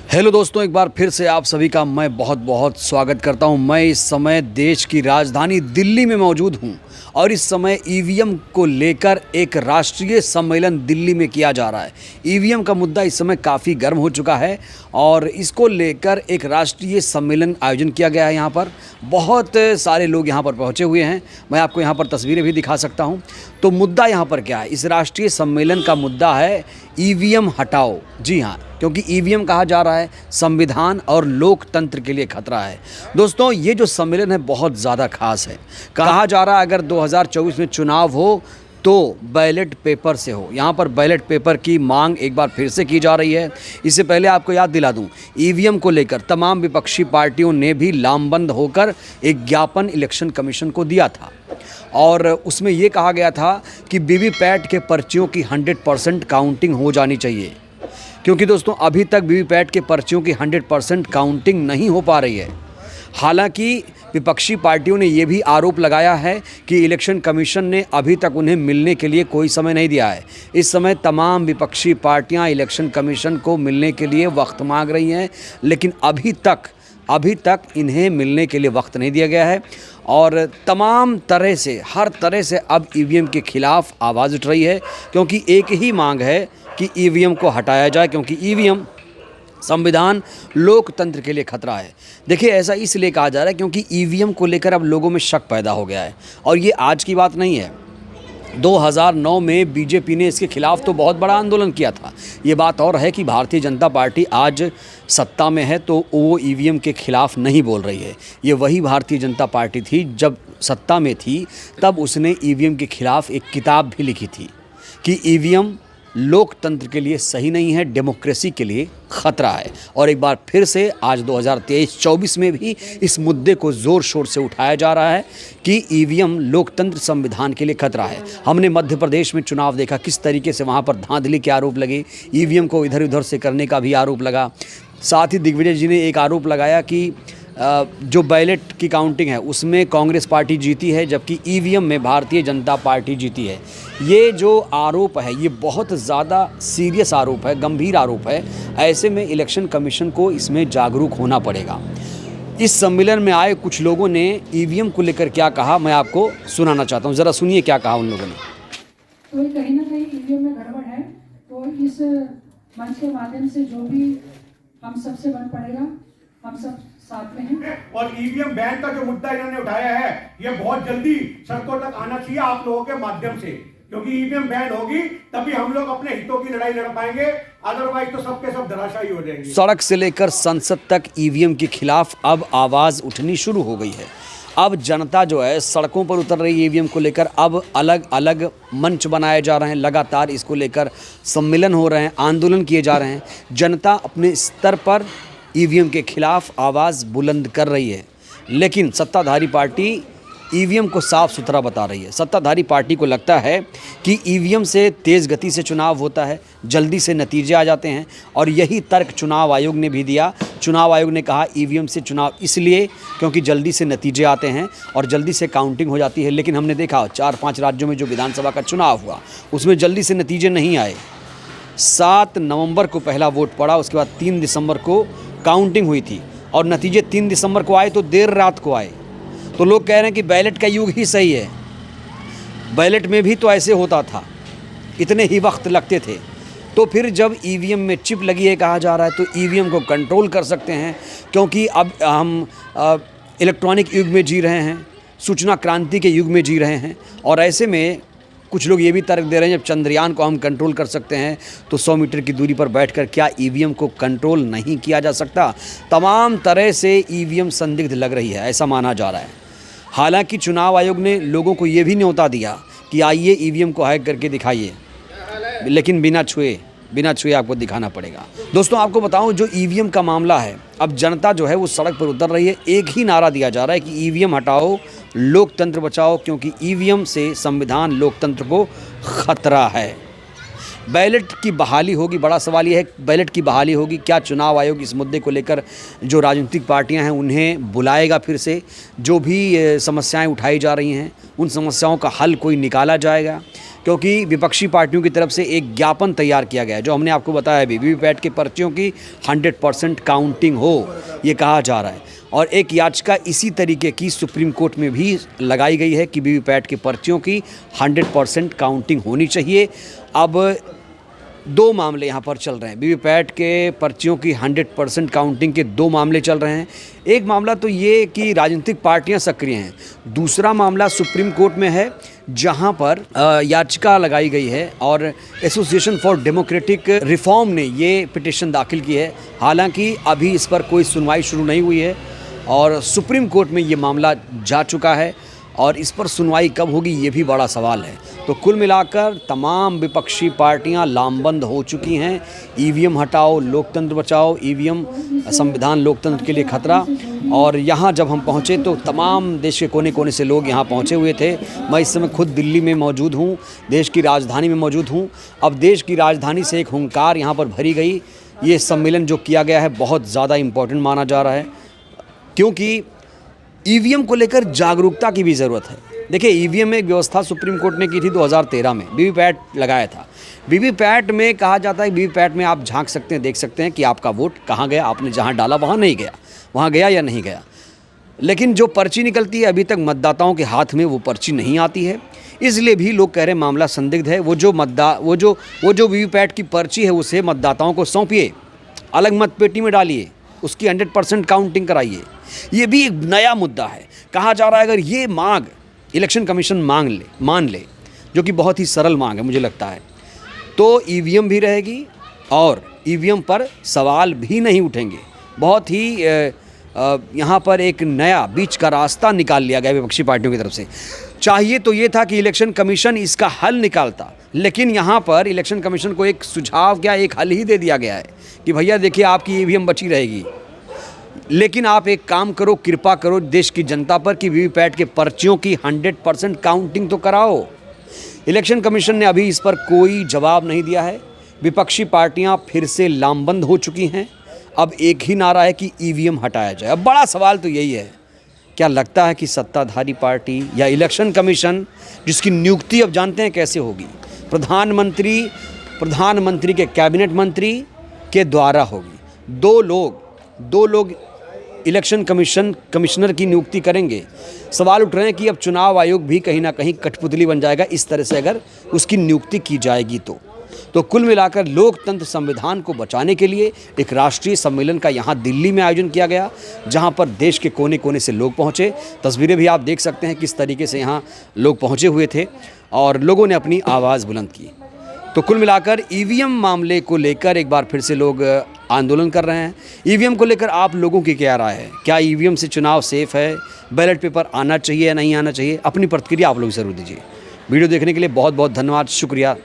Hello दोस्तों, एक बार फिर से आप सभी का मैं बहुत बहुत स्वागत करता हूं। मैं इस समय देश की राजधानी दिल्ली में मौजूद हूं और इस समय ईवीएम को लेकर एक राष्ट्रीय सम्मेलन दिल्ली में किया जा रहा है। ईवीएम का मुद्दा इस समय काफ़ी गर्म हो चुका है और इसको लेकर एक राष्ट्रीय सम्मेलन आयोजन किया गया है। यहाँ पर बहुत सारे लोग यहाँ पर पहुँचे हुए हैं। मैं आपको यहाँ पर तस्वीरें भी दिखा सकता हूँ। तो मुद्दा यहाँ पर क्या है? इस राष्ट्रीय सम्मेलन का मुद्दा है ईवीएम हटाओ। जी हाँ, क्योंकि ईवीएम कहा जा रहा है संविधान और लोकतंत्र के लिए खतरा है। दोस्तों, ये जो सम्मेलन है बहुत ज़्यादा खास है। कहा जा रहा है अगर 2024 में चुनाव हो तो बैलेट पेपर से हो। यहाँ पर बैलेट पेपर की मांग एक बार फिर से की जा रही है। इससे पहले आपको याद दिला दूं, ईवीएम को लेकर तमाम विपक्षी पार्टियों ने भी लामबंद होकर एक ज्ञापन इलेक्शन कमीशन को दिया था और उसमें ये कहा गया था कि वीवीपैट के पर्चियों की 100% काउंटिंग हो जानी चाहिए। क्योंकि दोस्तों, अभी तक वीवीपैट के पर्चियों की 100% काउंटिंग नहीं हो पा रही है। हालांकि विपक्षी पार्टियों ने ये भी आरोप लगाया है कि इलेक्शन कमीशन ने अभी तक उन्हें मिलने के लिए कोई समय नहीं दिया है। इस समय तमाम विपक्षी पार्टियां इलेक्शन कमीशन को मिलने के लिए वक्त मांग रही हैं, लेकिन अभी तक इन्हें मिलने के लिए वक्त नहीं दिया गया है और तमाम तरह से हर तरह से अब ईवीएम के खिलाफ आवाज़ उठ रही है। क्योंकि एक ही मांग है कि ईवीएम को हटाया जाए, क्योंकि ईवीएम संविधान लोकतंत्र के लिए खतरा है। देखिए, ऐसा इसलिए कहा जा रहा है क्योंकि ईवीएम को लेकर अब लोगों में शक पैदा हो गया है और ये आज की बात नहीं है। 2009 में बीजेपी ने इसके खिलाफ तो बहुत बड़ा आंदोलन किया था। ये बात और है कि भारतीय जनता पार्टी आज सत्ता में है तो वो ईवीएम के खिलाफ नहीं बोल रही है। ये वही भारतीय जनता पार्टी थी जब सत्ता में थी, तब उसने ईवीएम के खिलाफ एक किताब भी लिखी थी कि ईवीएम लोकतंत्र के लिए सही नहीं है, डेमोक्रेसी के लिए खतरा है। और एक बार फिर से आज 2023-24 में भी इस मुद्दे को ज़ोर शोर से उठाया जा रहा है कि ईवीएम लोकतंत्र संविधान के लिए खतरा है। हमने मध्य प्रदेश में चुनाव देखा, किस तरीके से वहाँ पर धांधली के आरोप लगे, ईवीएम को इधर उधर से करने का भी आरोप लगा। साथ ही दिग्विजय जी ने एक आरोप लगाया कि जो बैलेट की काउंटिंग है उसमें कांग्रेस पार्टी जीती है, जबकि ईवीएम में भारतीय जनता पार्टी जीती है। ये जो आरोप है ये बहुत ज़्यादा सीरियस आरोप है, गंभीर आरोप है। ऐसे में इलेक्शन कमीशन को इसमें जागरूक होना पड़ेगा। इस सम्मेलन में आए कुछ लोगों ने ईवीएम को लेकर क्या कहा, मैं आपको सुनाना चाहता हूँ। ज़रा सुनिए क्या कहा उन लोगों ने। तो कहीं ना कहीं ईवीएम में गड़बड़ है, तो इस मंच के माध्यम से जो भी हम सबसे बन पड़ेगा, हम सब साथ में हैं। और ईवीएम बैन का जो मुद्दा इन्होंने उठाया है ये बहुत जल्दी सड़कों तक आना चाहिए आप लोगों के माध्यम से, क्योंकि ईवीएम बैन होगी तभी हम लोग अपने हितों की लड़ाई लड़ पाएंगे, अदरवाइज तो सबके सब धराशायी हो जाएंगे। सड़क से लेकर संसद तक ईवीएम के खिलाफ अब आवाज़ उठनी शुरू हो गई है। अब जनता जो है सड़कों पर उतर रही है ईवीएम को लेकर। अब अलग अलग मंच बनाए जा रहे हैं, लगातार इसको लेकर सम्मेलन हो रहे हैं, आंदोलन किए जा रहे हैं। जनता अपने स्तर पर ईवीएम के खिलाफ आवाज़ बुलंद कर रही है, लेकिन सत्ताधारी पार्टी ईवीएम को साफ सुथरा बता रही है। सत्ताधारी पार्टी को लगता है कि ईवीएम से तेज़ गति से चुनाव होता है, जल्दी से नतीजे आ जाते हैं और यही तर्क चुनाव आयोग ने भी दिया। चुनाव आयोग ने कहा ईवीएम से चुनाव इसलिए क्योंकि जल्दी से नतीजे आते हैं और जल्दी से काउंटिंग हो जाती है। लेकिन हमने देखा 4-5 राज्यों में जो विधानसभा का चुनाव हुआ उसमें जल्दी से नतीजे नहीं आए। 7 नवंबर को पहला वोट पड़ा, उसके बाद 3 दिसंबर को काउंटिंग हुई थी और नतीजे 3 दिसंबर को आए तो देर रात को आए। तो लोग कह रहे हैं कि बैलेट का युग ही सही है। बैलेट में भी तो ऐसे होता था, इतने ही वक्त लगते थे। तो फिर जब ईवीएम में चिप लगी है कहा जा रहा है तो ईवीएम को कंट्रोल कर सकते हैं, क्योंकि अब हम इलेक्ट्रॉनिक युग में जी रहे हैं, सूचना क्रांति के युग में जी रहे हैं। और ऐसे में कुछ लोग ये भी तर्क दे रहे हैं जब चंद्रयान को हम कंट्रोल कर सकते हैं तो 100 मीटर की दूरी पर बैठकर क्या ईवीएम को कंट्रोल नहीं किया जा सकता। तमाम तरह से ईवीएम संदिग्ध लग रही है, ऐसा माना जा रहा है। हालांकि चुनाव आयोग ने लोगों को ये भी न्योता दिया कि आइए ईवीएम को हैक करके दिखाइए, लेकिन बिना छुए आपको दिखाना पड़ेगा। दोस्तों, आपको बताऊं, जो ईवीएम का मामला है, अब जनता जो है वो सड़क पर उतर रही है। एक ही नारा दिया जा रहा है कि ईवीएम हटाओ, लोकतंत्र बचाओ, क्योंकि ईवीएम से संविधान लोकतंत्र को खतरा है। बैलेट की बहाली होगी, बड़ा सवाल यह है बैलेट की बहाली होगी क्या? चुनाव आयोग इस मुद्दे को लेकर जो राजनीतिक पार्टियां हैं उन्हें बुलाएगा, फिर से जो भी समस्याएं उठाई जा रही हैं उन समस्याओं का हल कोई निकाला जाएगा? क्योंकि विपक्षी पार्टियों की तरफ से एक ज्ञापन तैयार किया गया है, जो हमने आपको बताया भी, वीवीपैट के पर्चियों की 100% काउंटिंग हो, ये कहा जा रहा है। और एक याचिका इसी तरीके की सुप्रीम कोर्ट में भी लगाई गई है कि वीवीपैट की पर्चियों की 100% काउंटिंग होनी चाहिए। अब दो मामले यहाँ पर चल रहे हैं, वीवीपैट के पर्चियों की 100% काउंटिंग के दो मामले चल रहे हैं। एक मामला तो ये कि राजनीतिक पार्टियां सक्रिय हैं, दूसरा मामला सुप्रीम कोर्ट में है, जहां पर याचिका लगाई गई है और एसोसिएशन फॉर डेमोक्रेटिक रिफॉर्म ने ये पिटीशन दाखिल की है। हालांकि अभी इस पर कोई सुनवाई शुरू नहीं हुई है और सुप्रीम कोर्ट में ये मामला जा चुका है और इस पर सुनवाई कब होगी ये भी बड़ा सवाल है। तो कुल मिलाकर तमाम विपक्षी पार्टियां लामबंद हो चुकी हैं। ईवीएम हटाओ, लोकतंत्र बचाओ, ईवीएम संविधान लोकतंत्र के लिए खतरा। और यहाँ जब हम पहुँचे तो तमाम देश के कोने कोने से लोग यहाँ पहुँचे हुए थे। मैं इस समय खुद दिल्ली में मौजूद हूँ, देश की राजधानी में मौजूद हूँ। अब देश की राजधानी से एक हुंकार यहाँ पर भरी गई। ये सम्मेलन जो किया गया है बहुत ज़्यादा इम्पोर्टेंट माना जा रहा है, क्योंकि ईवीएम को लेकर जागरूकता की भी ज़रूरत है। देखिए, ईवीएम में एक व्यवस्था सुप्रीम कोर्ट ने की थी 2013 में, वीवीपैट लगाया था। वीवीपैट में कहा जाता है, वीवीपैट में आप झांक सकते हैं, देख सकते हैं कि आपका वोट कहाँ गया, आपने जहाँ डाला वहाँ नहीं गया, वहाँ गया या नहीं गया। लेकिन जो पर्ची निकलती है अभी तक मतदाताओं के हाथ में वो पर्ची नहीं आती है, इसलिए भी लोग कह रहे हैं मामला संदिग्ध है। वो जो वीवीपैट की पर्ची है उसे मतदाताओं को सौंपिए, अलग मतपेटी में डालिए, उसकी 100% काउंटिंग कराइए। ये भी एक नया मुद्दा है। कहा जा रहा है अगर ये मांग इलेक्शन कमीशन मान ले, जो कि बहुत ही सरल मांग है मुझे लगता है, तो ईवीएम भी रहेगी और ईवीएम पर सवाल भी नहीं उठेंगे। बहुत ही यहाँ पर एक नया बीच का रास्ता निकाल लिया गया विपक्षी पार्टियों की तरफ से। चाहिए तो ये था कि इलेक्शन कमीशन इसका हल निकालता, लेकिन यहाँ पर इलेक्शन कमीशन को एक सुझाव, क्या एक हल ही दे दिया गया है कि भैया देखिए आपकी ईवीएम बची रहेगी, लेकिन आप एक काम करो, कृपा करो देश की जनता पर कि वीवीपैट के पर्चियों की 100% काउंटिंग तो कराओ। इलेक्शन कमीशन ने अभी इस पर कोई जवाब नहीं दिया है। विपक्षी पार्टियां फिर से लामबंद हो चुकी हैं। अब एक ही नारा है कि ईवीएम हटाया जाए। अब बड़ा सवाल तो यही है, क्या लगता है कि सत्ताधारी पार्टी या इलेक्शन कमीशन, जिसकी नियुक्ति अब जानते हैं कैसे होगी, प्रधानमंत्री के कैबिनेट मंत्री के द्वारा होगी। दो लोग इलेक्शन कमिश्नर की नियुक्ति करेंगे। सवाल उठ रहे हैं कि अब चुनाव आयोग भी कहीं ना कहीं कठपुतली बन जाएगा इस तरह से अगर उसकी नियुक्ति की जाएगी तो कुल मिलाकर लोकतंत्र संविधान को बचाने के लिए एक राष्ट्रीय सम्मेलन का यहाँ दिल्ली में आयोजन किया गया, जहाँ पर देश के कोने कोने से लोग पहुँचे। तस्वीरें भी आप देख सकते हैं किस तरीके से यहाँ लोग पहुँचे हुए थे और लोगों ने अपनी आवाज़ बुलंद की। तो कुल मिलाकर ईवीएम मामले को लेकर एक बार फिर से लोग आंदोलन कर रहे हैं। ईवीएम को लेकर आप लोगों की क्या राय है? क्या ईवीएम से चुनाव सेफ है? बैलेट पेपर आना चाहिए या नहीं आना चाहिए? अपनी प्रतिक्रिया आप लोग ज़रूर दीजिए। वीडियो देखने के लिए बहुत बहुत धन्यवाद। शुक्रिया।